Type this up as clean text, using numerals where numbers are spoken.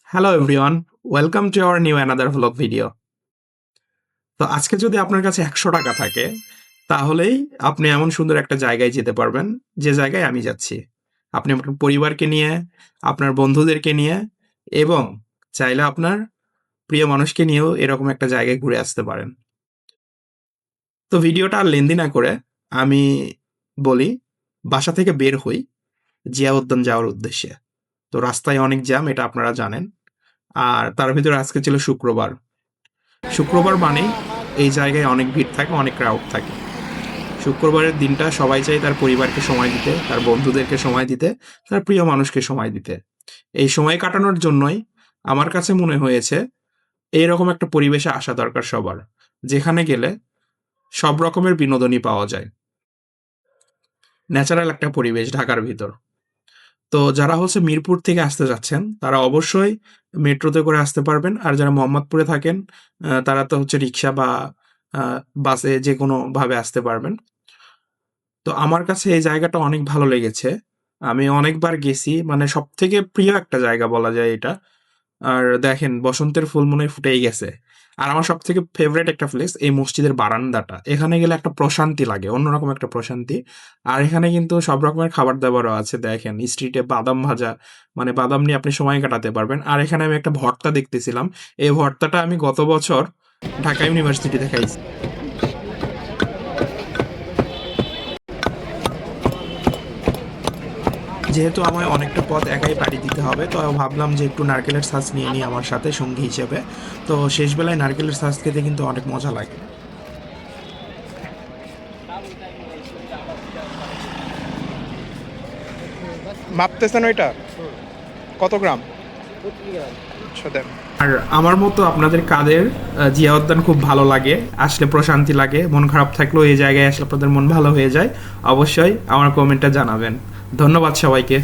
Hello everyone, welcome to our new another vlog video. তো আজকে যদি আপনার কাছে ১০০ টাকা থাকে, তাহলেই আপনি এমন সুন্দর একটা জায়গায় যেতে পারবেন, যে জায়গায় আমি যাচ্ছি। আপনি আপনার পরিবারকে নিয়ে, আপনার বন্ধুদেরকে নিয়ে এবং চাইলে আপনার প্রিয় মানুষকে নিয়েও এরকম একটা জায়গায় ঘুরে আসতে পারেন। তো ভিডিওটা আর লেন্দি না করে আমি বলি, বাসা থেকে বের হই জিয়া উদ্যান যাওয়ার উদ্দেশ্যে। তো রাস্তায় অনেক জ্যাম, এটা আপনারা জানেন। আর তার ভিতরে আজকে ছিল শুক্রবার। শুক্রবার মানেই এই জায়গায় অনেক ভিড় থাকে, অনেক ক্রাউড থাকে। শুক্রবারের দিনটা সবাই চায় তার পরিবারকে সময় দিতে, তার বন্ধুদেরকে সময় দিতে, তার প্রিয় মানুষকে সময় দিতে। এই সময় কাটানোর জন্যই আমার কাছে মনে হয়েছে এইরকম একটা পরিবেশে আসা দরকার সবার, যেখানে গেলে সব রকমের বিনোদনই পাওয়া যায়। ন্যাচারাল একটা পরিবেশ ঢাকার ভিতর। তো যারা মিরপুর থেকে আসতে যাচ্ছেন, তারা অবশ্যই মেট্রোতে করে আসতে পারবেন। আর যারা মোহাম্মদপুরে থাকেন, তারা তো রিক্সা বা আ বাসে যেকোনোভাবে আসতে পারবেন। তো আমার কাছে এই জায়গাটা অনেক ভালো লেগেছে। আমি অনেকবার গেছি। মানে সবথেকে প্রিয় একটা জায়গা বলা যায় এটা। আর দেখেন, বসন্তের ফুল মনে হয় ফুটেই গেছে। আর আমার সবথেকে ফেভারাইট একটা প্লেস এই মসজিদের বারান্দাটা। এখানে গেলে একটা প্রশান্তি লাগে, অন্যরকম একটা প্রশান্তি। আর এখানে কিন্তু সব রকমের খাবার-দাবারও আছে। দেখেন স্ট্রিটে বাদাম ভাজা, মানে বাদাম নিয়ে আপনি সময় কাটাতে পারবেন। আর এখানে আমি একটা ভর্তা দেখতেছিলাম। এই ভর্তাটা আমি গত বছর ঢাকা ইউনিভার্সিটিতে খাইছি। যেহেতু আমায় অনেকটা পথ একাই পাড়ি দিতে হবে, তো ভাবলাম যে একটু নারকেলের ছাঁচ নিয়ে নিই আমার সাথে সঙ্গী হিসেবে। তো শেষ বেলায় নারকেলের ছাঁচ খেতে কিন্তু অনেক মজা লাগে। মাপতেছেন ওইটা কত গ্রাম? আচ্ছা, দেন। আর আমার মতো আপনাদের কাদের জিয়া উদ্যান খুব ভালো লাগে, আসলে প্রশান্তি লাগে, মন খারাপ থাকলেও এই জায়গায় আসলে আপনাদের মন ভালো হয়ে যায়, অবশ্যই আমার কমেন্টে জানাবেন। ধন্যবাদ সবাইকে।